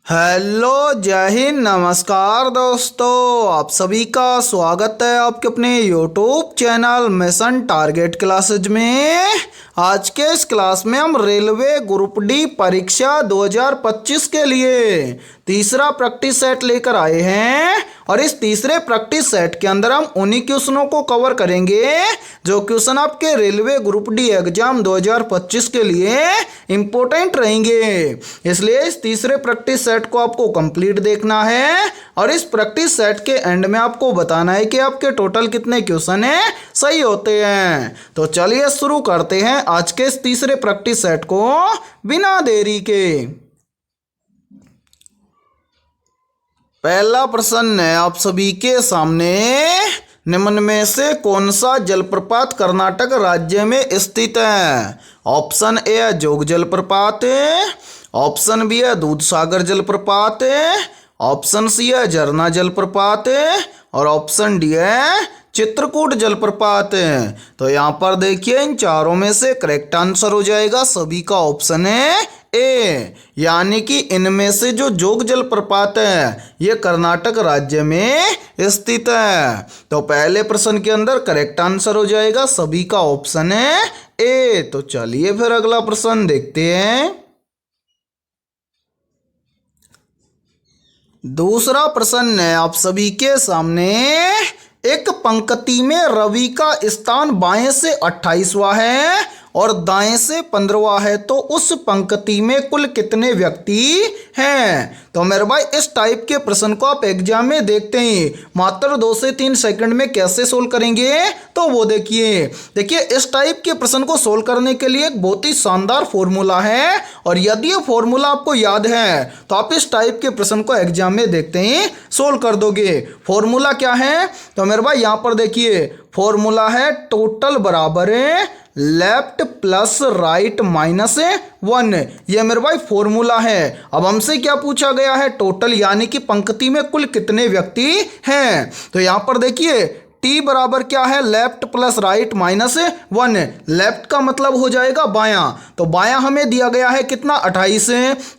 Hello, जय हिंद, नमस्कार दोस्तों। आप सभी का स्वागत है आपके अपने YouTube channel mission target classes में। आज के इस क्लास में हम रेलवे ग्रुप डी परीक्षा 2025 के लिए तीसरा प्रैक्टिस सेट लेकर आए हैं और इस तीसरे प्रैक्टिस सेट के अंदर हम उन्हीं क्वेश्चनों को कवर करेंगे जो क्वेश्चन आपके रेलवे ग्रुप डी एग्जाम 2025 के लिए इम्पोर्टेंट रहेंगे। इसलिए इस तीसरे प्रैक्टिस सेट को आपको कंप्लीट देखना है और इस प्रैक्टिस सेट के एंड में आपको बताना है कि आपके टोटल कितने क्वेश्चन है सही होते हैं। तो चलिए शुरू करते हैं आज के इस तीसरे प्रैक्टिस सेट को बिना देरी के। पहला प्रश्न है आप सभी के सामने, निम्न में से कौन सा जलप्रपात कर्नाटक राज्य में स्थित है? ऑप्शन ए है जोग जलप्रपात, ऑप्शन बी है दूधसागर जलप्रपात, ऑप्शन सी है झरना जलप्रपात और ऑप्शन डी है चित्रकूट जलप्रपात। तो यहाँ पर देखिए इन चारों में से करेक्ट आंसर हो जाएगा सभी का ऑप्शन है ए, यानी कि इनमें से जो जोग जलप्रपात है ये कर्नाटक राज्य में स्थित है। तो पहले प्रश्न के अंदर करेक्ट आंसर हो जाएगा सभी का ऑप्शन है ए। तो चलिए फिर अगला प्रश्न देखते हैं। दूसरा प्रश्न है आप सभी के सामने, एक पंक्ति में रवि का स्थान बाएं से 28वां है और दाएं से 15वां है, तो उस पंक्ति में कुल कितने व्यक्ति हैं? तो मेरे भाई इस टाइप के प्रश्न को आप एग्जाम में देखते ही मात्र 2 से 3 सेकंड में कैसे सोल्व करेंगे, तो वो देखिए इस टाइप के प्रश्न को सोल्व करने के लिए एक बहुत ही शानदार फॉर्मूला है और यदि ये फॉर्मूला आपको याद है तो आप इस टाइप के प्रश्न को एग्जाम में देखते ही सोल्व कर दोगे। फॉर्मूला क्या है? तो मेरे भाई यहाँ पर देखिए फॉर्मूला है टोटल बराबर है लेफ्ट प्लस राइट माइनस 1। ये मेरे भाई फॉर्मूला है। अब हमसे क्या पूछा गया है? टोटल, यानी कि पंक्ति में कुल कितने व्यक्ति हैं। तो यहां पर देखिए टी बराबर क्या है? Left plus right minus 1। Left का मतलब हो जाएगा बायां, तो बायां हमें दिया गया है कितना? 28।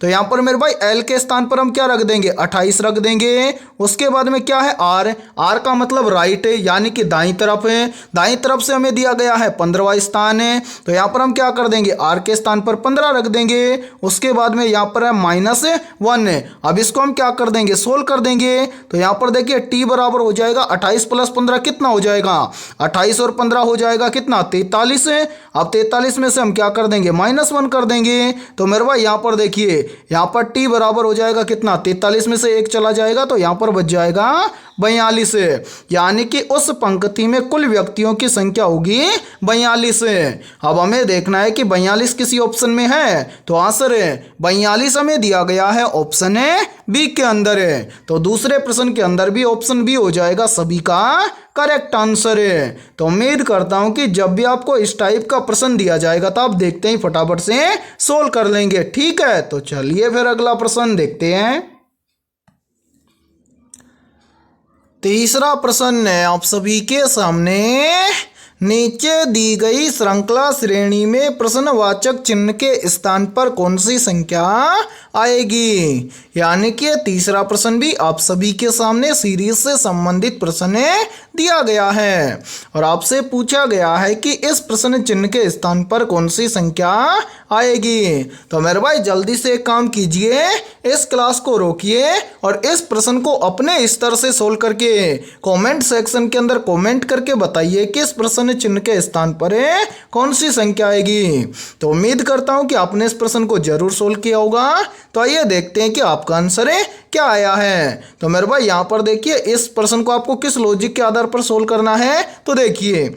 तो यहां पर मेरे भाई एल के स्थान पर हम क्या रख देंगे? 28 रख देंगे। उसके बाद में क्या है? आर, आर का मतलब राइट है, यानी कि दाईं तरफ है। दाईं तरफ से हमें दिया गया है 15वां स्थान है, तो यहां पर हम क्या कर देंगे? आर के स्थान पर 15 रख देंगे। उसके बाद में यहां पर है -1। अब इसको हम क्या कर देंगे? सोल्व कर देंगे। तो यहां पर देखिए टी बराबर हो जाएगा 28 प्लस 15 कितना हो जाएगा? 28 और 15 हो जाएगा कितना? 43 है। अब 43 में से हम क्या कर देंगे? -1 कर देंगे। तो मेरे भाई यहाँ पर देखिए यहाँ पर टी बराबर हो जाएगा कितना? 43 में से 1 चला जाएगा तो यहाँ पर बच जाएगा 42, यानी कि उस पंक्ति में कुल व्यक्तियों की संख्या होगी 42। अब हमें देखना है कि 42 किसी ऑप्शन में है, तो आंसर है 42 हमें दिया गया है ऑप्शन है बी के अंदर है। तो दूसरे प्रश्न के अंदर भी ऑप्शन बी हो जाएगा सभी का करेक्ट आंसर है। तो उम्मीद करता हूं कि जब भी आपको इस टाइप का प्रश्न दिया जाएगा तो आप देखते ही फटाफट से सोल्व कर लेंगे। ठीक है, तो चलिए फिर अगला प्रश्न देखते हैं। तीसरा प्रश्न है आप सभी के सामने, नीचे दी गई श्रृंखला श्रेणी में प्रश्नवाचक चिन्ह के स्थान पर कौन सी संख्या आएगी? यानी कि तीसरा प्रश्न भी आप सभी के सामने सीरीज से संबंधित प्रश्न दिया गया है और आपसे पूछा गया है कि इस प्रश्न चिन्ह के स्थान पर कौन सी संख्या आएगी। तो मेरे भाई जल्दी से एक काम कीजिए, इस क्लास को रोकिए और इस प्रश्न को अपने स्तर से सोल्व करके कमेंट सेक्शन के अंदर कमेंट करके बताइए कि इस प्रश्न चिन्ह के स्थान पर कौन सी संख्या आएगी। तो उम्मीद करता हूं कि आपने इस प्रश्न को जरूर सोल्व किया होगा। तो आइए देखते हैं कि आपका आंसर क्या आया है। तो मेरे भाई यहाँ पर देखिए इस प्रश्न को आपको किस लॉजिक के आधार पर सोल्व करना है। तो देखिए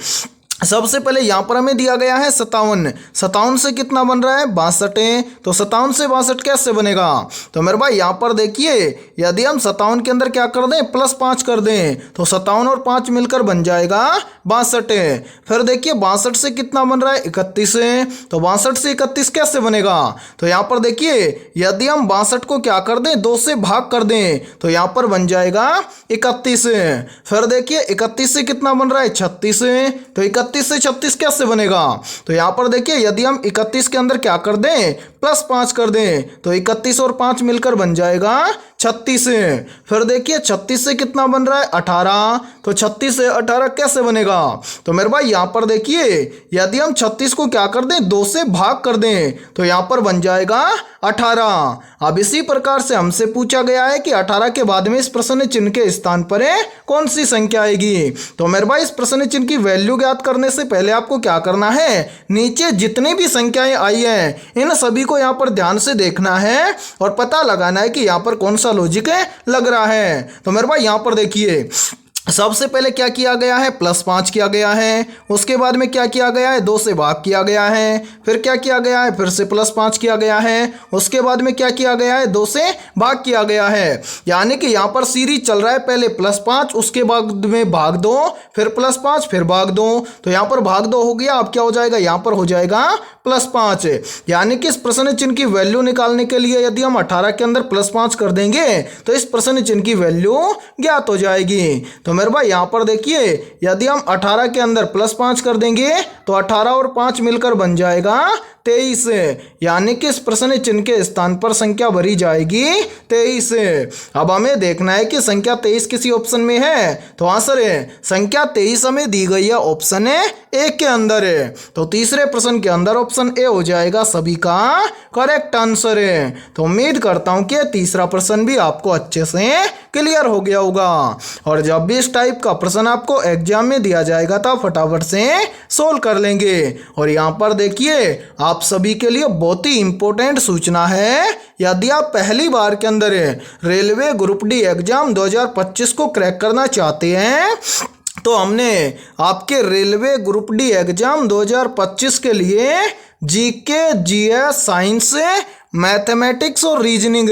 सबसे पहले यहाँ पर हमें दिया गया है 57। 57 से कितना बन रहा है? 62। तो 57 से 62 कैसे बनेगा? तो मेरे भाई यहाँ पर देखिए यदि हम 57 के अंदर क्या कर दें? +5 कर दें, तो 57 और 5 मिलकर बन जाएगा 62। फिर देखिए 62 से कितना बन रहा है? 31। तो 62 से 31 कैसे बनेगा? तो यहाँ पर देखिए यदि हम 62 को क्या कर दें? 2 से भाग कर दें, तो यहाँ पर बन जाएगा 31। फिर देखिए 31 से कितना बन रहा है? 36। तो 31 से 36 कैसे बनेगा? तो यहाँ पर देखिए यदि हम 31 के अंदर क्या कर दें, +5 कर दें, तो 31 और 5 मिलकर बन जाएगा 36। फिर देखिए 36 से कितना बन रहा है, 18, तो 36 से 18 कैसे बनेगा? तो मेरे भाई यहाँ पर देखिए यदि हम 36 को क्या कर दें, 2 से भाग कर दें, तो यहाँ पर बन जाएगा 18। अब इसी प्रकार से हमसे पूछा गया है कि 18 के बाद में इस प्रश्न चिन्ह के स्थान पर कौन सी संख्या आएगी? तो मेरे भाई इस प्रश्न चिन्ह की वैल्यू ज्ञात करने से पहले आपको क्या करना है, नीचे जितनी भी संख्याएं आई हैं इन सभी को यहाँ पर ध्यान से देखना है और पता लगाना है कि यहाँ पर कौन सा लॉजिक लग रहा है। तो मेरे भाई यहाँ पर देखिए सबसे पहले क्या किया गया है, +5 किया गया है, उसके बाद में क्या किया गया है, 2 से भाग किया गया है, फिर क्या किया गया है, फिर से +5 किया गया है, उसके बाद में क्या किया गया है, 2 से भाग किया गया है। यानी कि यहाँ पर सीरीज चल रहा है, पहले +5 उसके बाद में भाग 2, फिर +5 फिर भाग 2, तो यहाँ पर भाग 2 हो गया। अब क्या हो जाएगा, यहाँ पर हो जाएगा +5। यानी कि इस प्रश्न चिन्ह की वैल्यू निकालने के लिए यदि हम 18 के अंदर +5 कर देंगे तो इस प्रश्न चिन्ह की वैल्यू ज्ञात हो जाएगी। तो मेरे भाई यहाँ पर देखिए यदि हम 18 के अंदर +5 कर देंगे तो 18 और 5 मिलकर बन जाएगा 23। यानी कि इस प्रश्न चिन्ह के स्थान पर संख्या भरी जाएगी 23। अब हमें देखना है कि संख्या 23 किसी ऑप्शन में है, तो आंसर है संख्या 23 हमें दी गई है ऑप्शन ए के अंदर है। तो तीसरे प्रश्न के अंदर ऑप्शन ए हो जाएगा सभी का करेक्ट आंसर है। तो उम्मीद करता हूं कि तीसरा प्रश्न भी आपको अच्छे से क्लियर हो गया होगा। और जब भी इस टाइप का प्रश्न आपको एग्जाम में दिया जाएगा तो फटाफट से सोल्व कर लेंगे। और यहाँ पर देखिए आप सभी के लिए बहुत ही इंपॉर्टेंट सूचना है, यदि आप पहली बार के अंदर रेलवे ग्रुप डी एग्जाम 2025 को क्रैक करना चाहते हैं तो हमने आपके रेलवे ग्रुप डी एग्जाम 2025 के लिए जीके, जीएस, साइंस, मैथमेटिक्स और रीजनिंग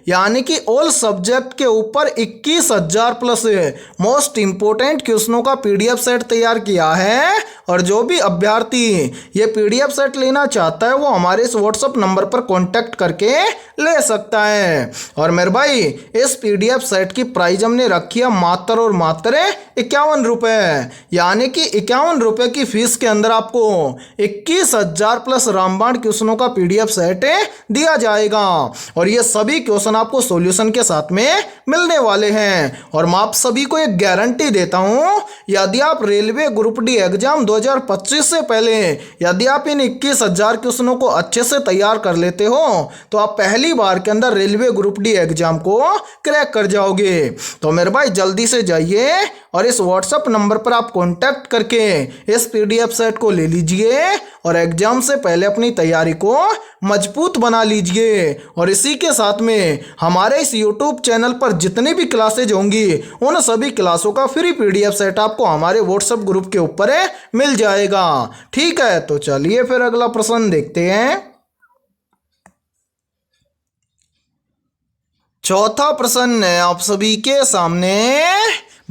यानी कि ऑल सब्जेक्ट के ऊपर 21,000 प्लस मोस्ट इंपोर्टेंट क्वेश्चनों का पीडीएफ सेट तैयार किया है। और जो भी अभ्यर्थी ये पीडीएफ सेट लेना चाहता है वो हमारे इस व्हाट्सएप नंबर पर कांटेक्ट करके ले सकता है। और मेरे भाई इस पीडीएफ सेट की प्राइस हमने रखी है मात्र और मात्र 51 रुपये, यानी कि 51 रुपये की फीस के अंदर आपको 21,000 प्लस रामबाण क्वेश्चनों का पीडीएफ सेट दिया जाएगा। और ये सभी क्वेश्चन आपको सॉल्यूशन के साथ में मिलने वाले हैं। और मैं आप सभी को एक गारंटी देता हूं, यदि आप रेलवे ग्रुप डी एग्जाम 2025 से पहले यदि आप इन 21,000 क्वेश्चनों को अच्छे से तैयार कर लेते हो तो आप पहली बार के अंदर रेलवे ग्रुप डी एग्जाम को क्रैक कर जाओगे। तो मेरे भाई जल्दी से जाइए और इस व्हाट्सएप नंबर पर आप कांटेक्ट करके इस पीडीएफ सेट को ले लीजिए और एग्जाम से पहले अपनी तैयारी को मजबूत बना लीजिए। और इसी के साथ में हमारे इस यूट्यूब चैनल पर जितनी भी क्लासेज होंगी उन सभी क्लासों का फ्री पीडीएफ सेट आपको हमारे व्हाट्सएप ग्रुप के ऊपर मिल जाएगा। ठीक है, तो चलिए फिर अगला प्रश्न देखते हैं। चौथा प्रश्न है आप सभी के सामने,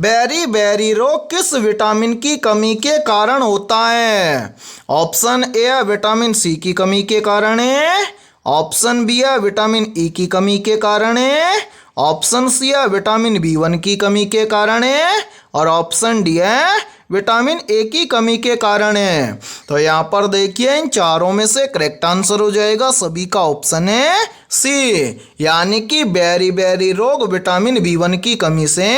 बेरी बेरी रोग किस विटामिन की कमी के कारण होता है? ऑप्शन ए है विटामिन सी की कमी के कारण है, ऑप्शन बी है विटामिन ई की कमी के कारण है, ऑप्शन सी है विटामिन B1 की कमी के कारण है और ऑप्शन डी है विटामिन ए की कमी के कारण है। तो यहाँ पर देखिए इन चारों में से करेक्ट आंसर हो जाएगा सभी का ऑप्शन है सी, यानी कि बेरी बेरी रोग विटामिन B1 की कमी से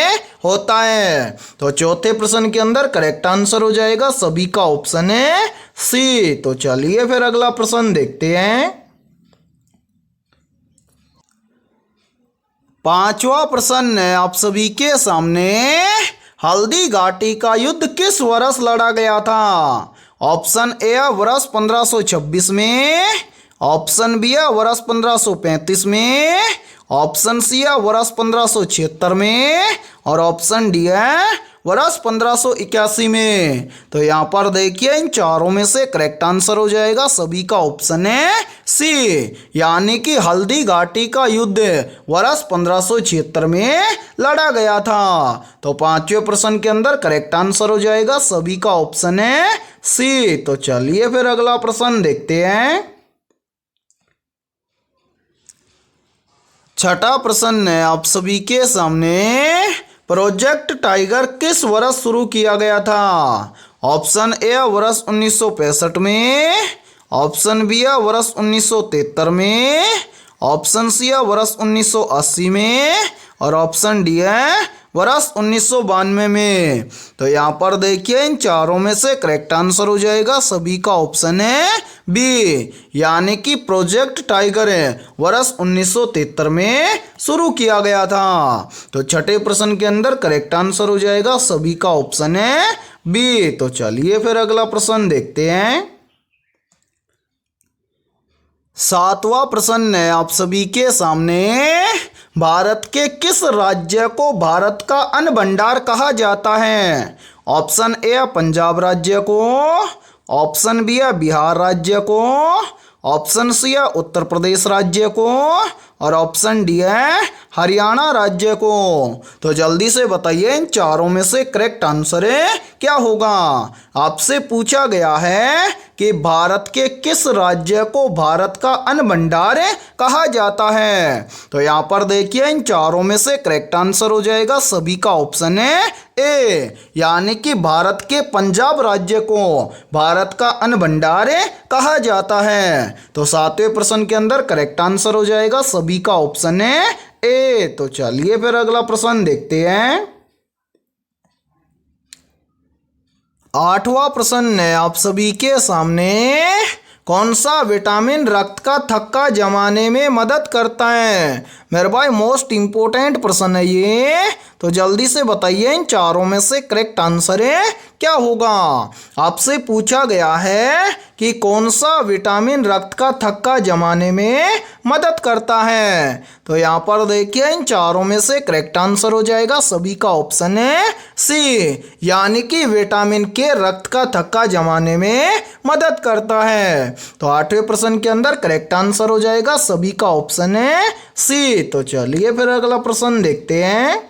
होता है। तो चौथे प्रश्न के अंदर करेक्ट आंसर हो जाएगा सभी का ऑप्शन है सी। तो चलिए फिर अगला प्रश्न देखते हैं। पांचवा प्रश्न है आप सभी के सामने, हल्दी घाटी का युद्ध किस वर्ष लड़ा गया था? ऑप्शन ए है वर्ष 1526 में, ऑप्शन बी है वर्ष 1535 में, ऑप्शन सी है वर्ष 1576 में और ऑप्शन डी है वर्ष 1581 में। तो यहाँ पर देखिए इन चारों में से करेक्ट आंसर हो जाएगा सभी का ऑप्शन है सी, यानी कि हल्दी घाटी का युद्ध वर्ष 1576 में लड़ा गया था। तो पांचवें प्रश्न के अंदर करेक्ट आंसर हो जाएगा सभी का ऑप्शन है सी। तो चलिए फिर अगला प्रश्न देखते हैं। छठा प्रश्न है आप सभी के सामने, प्रोजेक्ट टाइगर किस वर्ष शुरू किया गया था? ऑप्शन ए वर्ष 1965 में, ऑप्शन बी है वर्ष 1973 में, ऑप्शन सी है वर्ष 1980 में और ऑप्शन डी है वर्ष 1992 में। तो यहाँ पर देखिए इन चारों में से करेक्ट आंसर हो जाएगा सभी का ऑप्शन है बी, यानी कि प्रोजेक्ट टाइगर है वर्ष 1973 में शुरू किया गया था। तो छठे प्रश्न के अंदर करेक्ट आंसर हो जाएगा सभी का ऑप्शन है बी। तो चलिए फिर अगला प्रश्न देखते हैं। सातवां प्रश्न है आप सभी के सामने, भारत के किस राज्य को भारत का अन्न भंडार कहा जाता है? ऑप्शन ए पंजाब राज्य को, ऑप्शन बी है बिहार राज्य को, ऑप्शन सी है उत्तर प्रदेश राज्य को और ऑप्शन डी है हरियाणा राज्य को। तो जल्दी से बताइए इन चारों में से करेक्ट आंसर है क्या होगा। आपसे पूछा गया है कि भारत के किस राज्य को भारत का अन्न भंडार कहा जाता है। तो यहाँ पर देखिए इन चारों में से करेक्ट आंसर हो जाएगा सभी का ऑप्शन है ए, यानी कि भारत के पंजाब राज्य को भारत का अन्न भंडार कहा जाता है। तो सातवें प्रश्न के अंदर करेक्ट आंसर हो जाएगा सभी का ऑप्शन है ए। तो चलिए फिर अगला प्रश्न देखते हैं। आठवां प्रश्न है आप सभी के सामने, कौन सा विटामिन रक्त का थक्का जमाने में मदद करता है? मेरे भाई मोस्ट इंपोर्टेंट प्रश्न है ये, तो जल्दी से बताइए इन चारों में से करेक्ट आंसर है क्या होगा। आपसे पूछा गया है कि कौन सा विटामिन रक्त का थक्का जमाने में मदद करता है। तो यहाँ पर देखिए इन चारों में से करेक्ट आंसर हो जाएगा सभी का ऑप्शन है सी, यानी कि विटामिन के रक्त का थक्का जमाने में मदद करता है। तो आठवें प्रश्न के अंदर करेक्ट आंसर हो जाएगा सभी का ऑप्शन है सी। तो चलिए फिर अगला प्रश्न देखते हैं।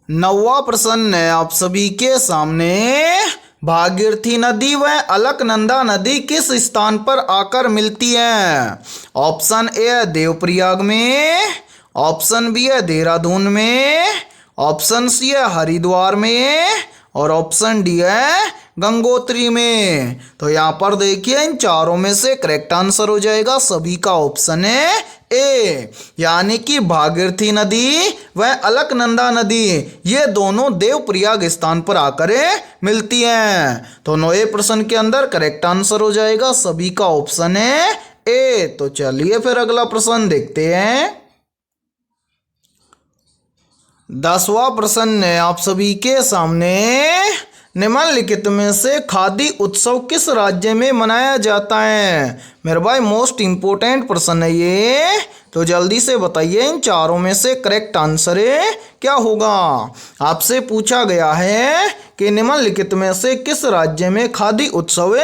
नौवां प्रश्न है आप सभी के सामने, भागीरथी नदी व अलकनंदा नदी किस स्थान पर आकर मिलती है? ऑप्शन ए है देवप्रयाग में, ऑप्शन बी है देहरादून में, ऑप्शन सी है हरिद्वार में और ऑप्शन डी है गंगोत्री में। तो यहाँ पर देखिए इन चारों में से करेक्ट आंसर हो जाएगा सभी का ऑप्शन है ए, यानी कि भागीरथी नदी व अलकनंदा नदी ये दोनों देवप्रयाग स्थान पर आकर मिलती हैं। तो नौवें प्रश्न के अंदर करेक्ट आंसर हो जाएगा सभी का ऑप्शन है ए। तो चलिए फिर अगला प्रश्न देखते हैं। 10वां प्रश्न है आप सभी के सामने, निम्नलिखित में से खादी उत्सव किस राज्य में मनाया जाता है? मेरे भाई मोस्ट इंपोर्टेंट प्रश्न है ये, तो जल्दी से बताइए इन चारों में से करेक्ट आंसर क्या होगा। आपसे पूछा गया है कि निम्नलिखित में से किस राज्य में खादी उत्सव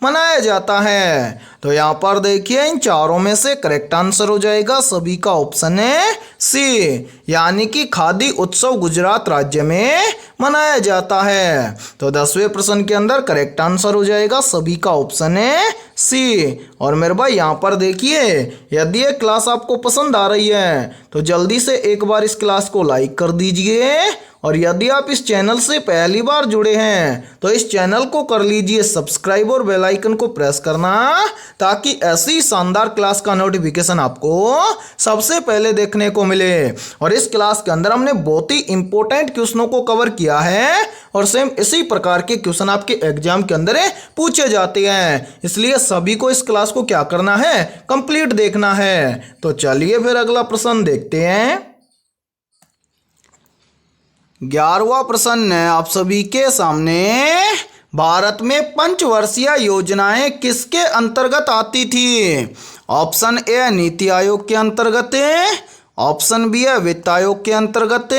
मनाया जाता है। तो यहाँ पर देखिए इन चारों में से करेक्ट आंसर हो जाएगा सभी का ऑप्शन है सी, यानी कि खादी उत्सव गुजरात राज्य में मनाया जाता है। तो 10वें प्रश्न के अंदर करेक्ट आंसर हो जाएगा सभी का ऑप्शन है सी। और मेरे भाई यहाँ पर देखिए, यदि ये क्लास आपको पसंद आ रही है तो जल्दी से एक बार इस क्लास को लाइक कर दीजिए, और यदि आप इस चैनल से पहली बार जुड़े हैं तो इस चैनल को कर लीजिए सब्सक्राइब और बेल आइकन को प्रेस करना, ताकि ऐसी शानदार क्लास का नोटिफिकेशन आपको सबसे पहले देखने को मिले। और इस क्लास के अंदर हमने बहुत ही इंपॉर्टेंट क्वेश्चनों को कवर किया है और सेम इसी प्रकार के क्वेश्चन आपके एग्जाम के अंदर पूछे जाते हैं, इसलिए सभी को इस क्लास को क्या करना है, कंप्लीट देखना है। तो चलिए फिर अगला प्रश्न देखते हैं। 11वां प्रश्न है आप सभी के सामने, भारत में पंचवर्षीय योजनाएं किसके अंतर्गत आती थी? ऑप्शन ए नीति आयोग के अंतर्गत, ऑप्शन बी है वित्त आयोग के अंतर्गत,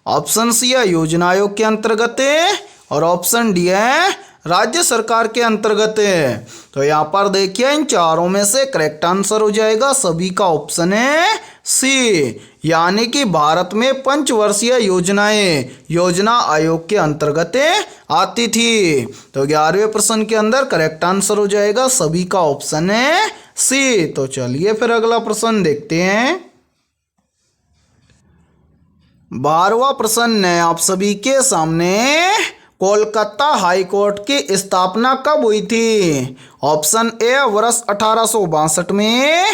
ऑप्शन सी है योजना आयोग के अंतर्गत और ऑप्शन डी है राज्य सरकार के अंतर्गत। तो यहाँ पर देखिए इन चारों में से करेक्ट आंसर हो जाएगा सभी का ऑप्शन है सी, यानी कि भारत में पंचवर्षीय योजनाएं योजना आयोग के अंतर्गत आती थी। तो 11वें प्रश्न के अंदर करेक्ट आंसर हो जाएगा सभी का ऑप्शन है सी। तो चलिए फिर अगला प्रश्न देखते हैं। 12वां प्रश्न है आप सभी के सामने, कोलकाता हाई कोर्ट की स्थापना कब हुई थी? ऑप्शन ए वर्ष 1862 में,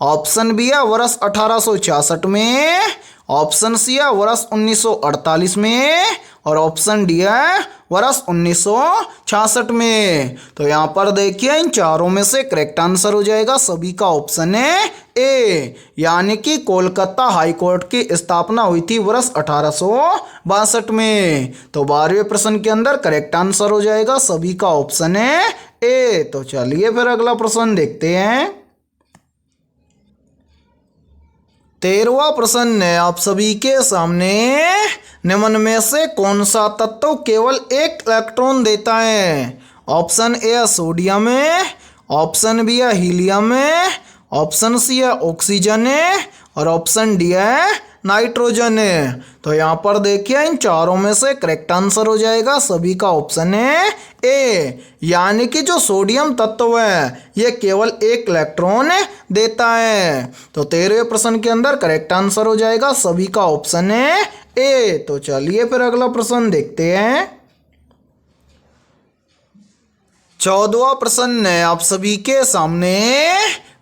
ऑप्शन बी है वर्ष 1866 में, ऑप्शन सी है वर्ष 1948 में और ऑप्शन डी है वर्ष 1966 में। तो यहाँ पर देखिए इन चारों में से करेक्ट आंसर हो जाएगा सभी का ऑप्शन है ए, यानी कि कोलकाता हाई कोर्ट की स्थापना हुई थी वर्ष 1862 में। तो 12वें प्रश्न के अंदर करेक्ट आंसर हो जाएगा सभी का ऑप्शन है ए। तो चलिए फिर अगला प्रश्न देखते हैं। 13वां प्रश्न है आप सभी के सामने, निम्न में से कौन सा तत्व केवल एक इलेक्ट्रॉन देता है? ऑप्शन ए है सोडियम है, ऑप्शन बी है हीलियम है, ऑप्शन सी है ऑक्सीजन है और ऑप्शन डी है नाइट्रोजन है। तो यहाँ पर देखिए इन चारों में से करेक्ट आंसर हो जाएगा सभी का ऑप्शन है ए, यानी कि जो सोडियम तत्व है ये केवल एक इलेक्ट्रॉन देता है। तो 13वें प्रश्न के अंदर करेक्ट आंसर हो जाएगा सभी का ऑप्शन है ए। तो चलिए फिर अगला प्रश्न देखते हैं। 14वां प्रश्न है आप सभी के सामने,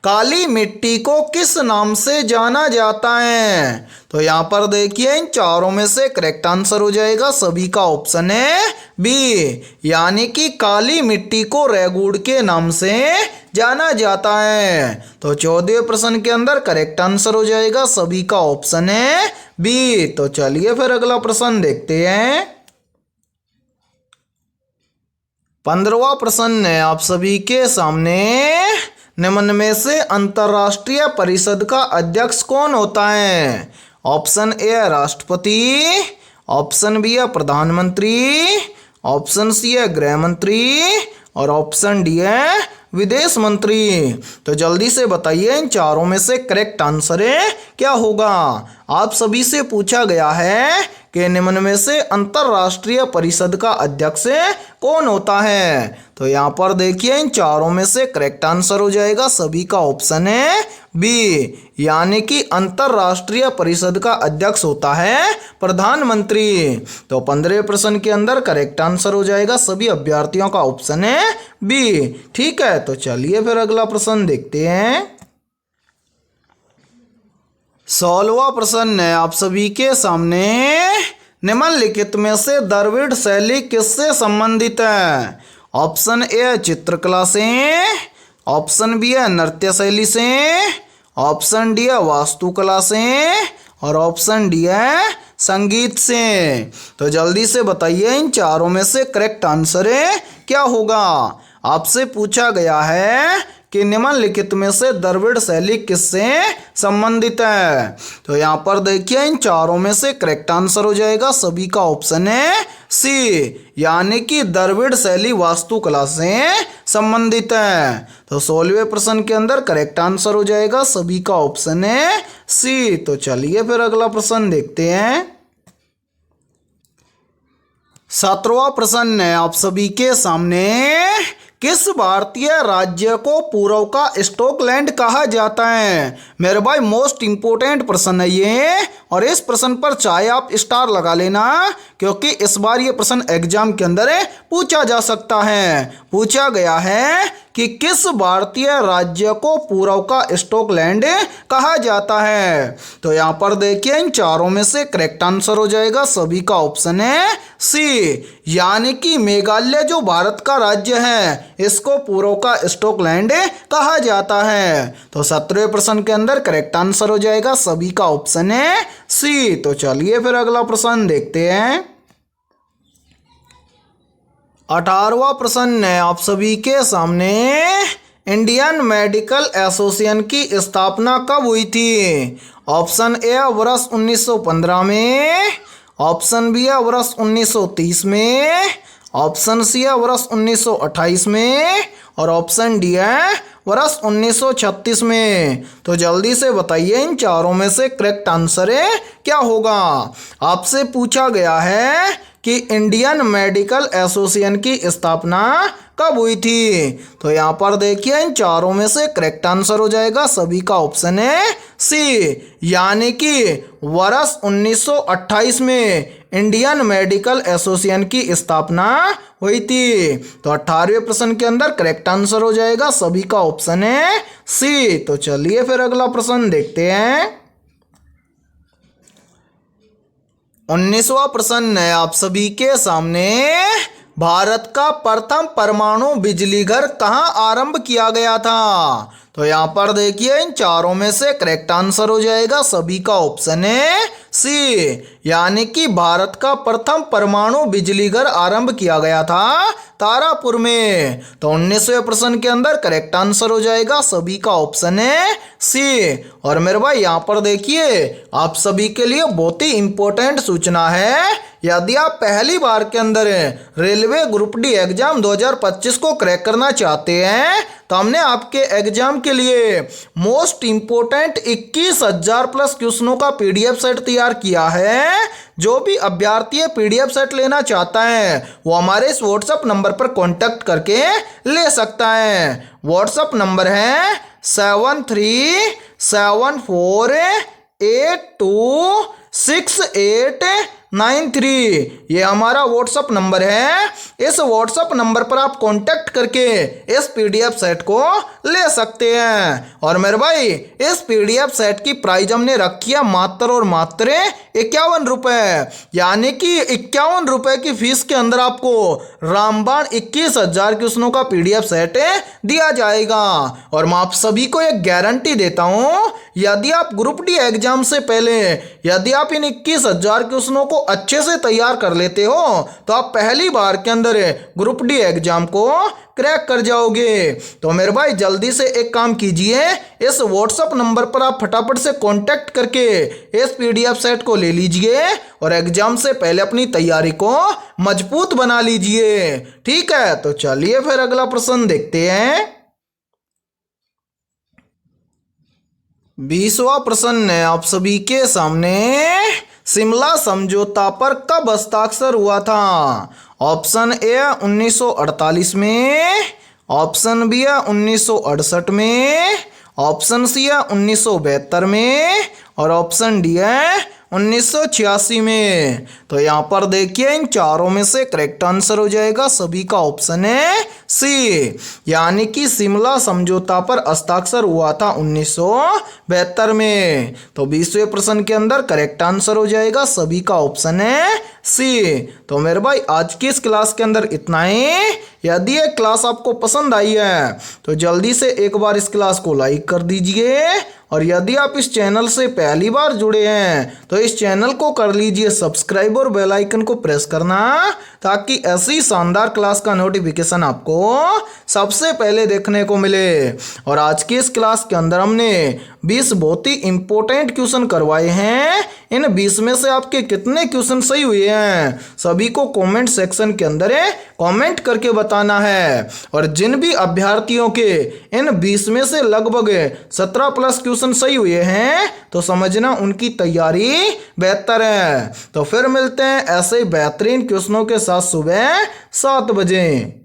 काली मिट्टी को किस नाम से जाना जाता है? तो यहाँ पर देखिए इन चारों में से करेक्ट आंसर हो जाएगा सभी का ऑप्शन है बी, यानी कि काली मिट्टी को रेगुड़ के नाम से जाना जाता है। तो 14वें प्रश्न के अंदर करेक्ट आंसर हो जाएगा सभी का ऑप्शन है बी। तो चलिए फिर अगला प्रश्न देखते हैं। 15वां प्रश्न है आप सभी के सामने, निम्न में से अंतर्राष्ट्रीय परिषद का अध्यक्ष कौन होता है? ऑप्शन ए है राष्ट्रपति, ऑप्शन बी है प्रधानमंत्री, ऑप्शन सी है गृह मंत्री और ऑप्शन डी है विदेश मंत्री। तो जल्दी से बताइए इन चारों में से करेक्ट आंसर है क्या होगा? आप सभी से पूछा गया है कि निम्न में से अंतर्राष्ट्रीय परिषद का अध्यक्ष कौन होता है? तो यहाँ पर देखिए इन चारों में से करेक्ट आंसर हो जाएगा सभी का ऑप्शन है बी, यानी कि अंतर्राष्ट्रीय परिषद का अध्यक्ष होता है प्रधानमंत्री। तो 15वें प्रश्न के अंदर करेक्ट आंसर हो जाएगा सभी अभ्यर्थियों का ऑप्शन है बी। ठीक है, तो चलिए फिर अगला प्रश्न देखते हैं। 16वां प्रश्न है आप सभी के सामने, निम्नलिखित में से द्रविड़ शैली किससे संबंधित है? ऑप्शन ए है चित्रकला से, ऑप्शन बी है नृत्य शैली से, ऑप्शन डी है वास्तुकला से और ऑप्शन डी है संगीत से। तो जल्दी से बताइए इन चारों में से करेक्ट आंसर है क्या होगा? आपसे पूछा गया है कि निम्नलिखित में से द्रविड़ शैली किससे संबंधित है? तो यहाँ पर देखिए इन चारों में से करेक्ट आंसर हो जाएगा सभी का ऑप्शन है सी, यानी कि द्रविड़ शैली वास्तुकला से संबंधित है। तो 16वें प्रश्न के अंदर करेक्ट आंसर हो जाएगा सभी का ऑप्शन है सी। तो चलिए फिर अगला प्रश्न देखते हैं। 17वां प्रश्न है आप सभी के सामने, किस भारतीय राज्य को पूर्व का स्कॉटलैंड कहा जाता है? मेरे भाई मोस्ट इंपोर्टेंट प्रश्न है ये, और इस प्रश्न पर चाहे आप स्टार लगा लेना, क्योंकि इस बार ये प्रश्न एग्जाम के अंदर पूछा जा सकता है। पूछा गया है कि किस भारतीय राज्य को पूर्व का स्कॉटलैंड कहा जाता है? तो यहाँ पर देखिए इन चारों में से करेक्ट आंसर हो जाएगा सभी का ऑप्शन है सी, यानी कि मेघालय जो भारत का राज्य है इसको पूर्व का स्कॉटलैंड कहा जाता है। तो 17वें प्रश्न के अंदर करेक्ट आंसर हो जाएगा सभी का ऑप्शन है सी। तो चलिए फिर अगला प्रश्न देखते हैं। 18वां प्रश्न है आप सभी के सामने, इंडियन मेडिकल एसोसिएशन की स्थापना कब हुई थी? ऑप्शन ए वर्ष 1915 में, ऑप्शन बी है वर्ष 1930 में, ऑप्शन सी है वर्ष 1928 में और ऑप्शन डी है वर्ष 1936 में। तो जल्दी से बताइए इन चारों में से करेक्ट आंसर क्या होगा? आपसे पूछा गया है कि इंडियन मेडिकल एसोसिएशन की स्थापना कब हुई थी? तो यहाँ पर देखिए इन चारों में से करेक्ट आंसर हो जाएगा सभी का ऑप्शन है सी यानी कि वर्ष 1928 में इंडियन मेडिकल एसोसिएशन की स्थापना हुई थी। तो 18वें प्रश्न के अंदर करेक्ट आंसर हो जाएगा सभी का ऑप्शन है सी। तो चलिए फिर अगला प्रश्न देखते हैं। 19वां प्रश्न है आप सभी के सामने। भारत का प्रथम परमाणु बिजली घर कहाँ आरंभ किया गया था? तो यहाँ पर देखिए इन चारों में से करेक्ट आंसर हो जाएगा सभी का ऑप्शन है सी यानी कि भारत का प्रथम परमाणु बिजली घर आरंभ किया गया था तारापुर में। तो 19वें प्रश्न के अंदर करेक्ट आंसर हो जाएगा सभी का ऑप्शन है सी। और मेरे भाई यहाँ पर देखिए आप सभी के लिए बहुत ही इंपॉर्टेंट सूचना है। यदि आप पहली बार के अंदर रेलवे ग्रुप डी एग्जाम 2025 को क्रैक करना चाहते हैं तो हमने आपके एग्जाम के लिए मोस्ट इंपोर्टेंट 21,000 प्लस क्वेश्चनों का पीडीएफ सेट तैयार किया है। जो भी अभ्यर्थी पीडीएफ सेट लेना चाहता है वो हमारे इस व्हाट्सएप नंबर पर कांटेक्ट करके ले सकता है। व्हाट्सएप नंबर है 7374826893। ये हमारा व्हाट्सएप नंबर है। इस व्हाट्सएप नंबर पर आप कांटेक्ट करके इस पीडीएफ सेट को ले सकते हैं। और मेरे भाई इस पीडीएफ सेट की प्राइस हमने रखी है मात्र और मात्र 51 रुपये, यानी कि 51 रुपये की फीस के अंदर आपको रामबाण 21,000 क्वेश्चनों का पीडीएफ सेट दिया जाएगा। और मैं आप सभी को एक गारंटी देता हूं, यदि आप ग्रुप डी एग्जाम से पहले यदि आप इन 21,000 क्वेश्चनों को अच्छे से तैयार कर लेते हो तो आप पहली बार के अंदर ग्रुप डी एग्जाम को क्रैक कर जाओगे। तो मेरे भाई जल्दी से एक काम कीजिए, इस व्हाट्सएप नंबर पर आप फटाफट से कांटेक्ट करके इस पीडीएफ सेट को ले लीजिए और एग्जाम से पहले अपनी तैयारी को मजबूत बना लीजिए। ठीक है, तो चलिए फिर अगला प्रश्न देखते हैं। 20वां प्रश्न है आप सभी के सामने। शिमला समझौता पर कब हस्ताक्षर हुआ था? ऑप्शन ए 1948 में, ऑप्शन बी है 1968 में, ऑप्शन सी है 1972 में और ऑप्शन डी है 1986 में। तो यहाँ पर देखिए इन चारों में से करेक्ट आंसर हो जाएगा सभी का ऑप्शन है सी, यानी कि शिमला समझौता पर हस्ताक्षर हुआ था 1972 में। तो 20वें प्रश्न के अंदर करेक्ट आंसर हो जाएगा सभी का ऑप्शन है सी। तो मेरे भाई आज की इस क्लास के अंदर इतना ही। यदि ये क्लास आपको पसंद आई है तो जल्दी से एक बार इस क्लास को लाइक कर दीजिए। और यदि आप इस चैनल से पहली बार जुड़े हैं तो इस चैनल को कर लीजिए सब्सक्राइब और बेल आइकन को प्रेस करना, ताकि ऐसी शानदार क्लास का नोटिफिकेशन आपको सबसे पहले देखने को मिले। और आज की इस क्लास के अंदर हमने 20 बहुत ही इंपॉर्टेंट क्वेश्चन करवाए हैं। इन 20 में से आपके कितने क्वेश्चन सही हुए हैं सभी को कमेंट सेक्शन के अंदर कमेंट करके बताना है। और जिन भी अभ्यर्थियों के इन 20 में से लगभग 17 प्लस क्वेश्चन सही हुए हैं तो समझना उनकी तैयारी बेहतर है। तो फिर मिलते हैं ऐसे ही बेहतरीन क्वेश्चनों के साथ सुबह 7 बजे।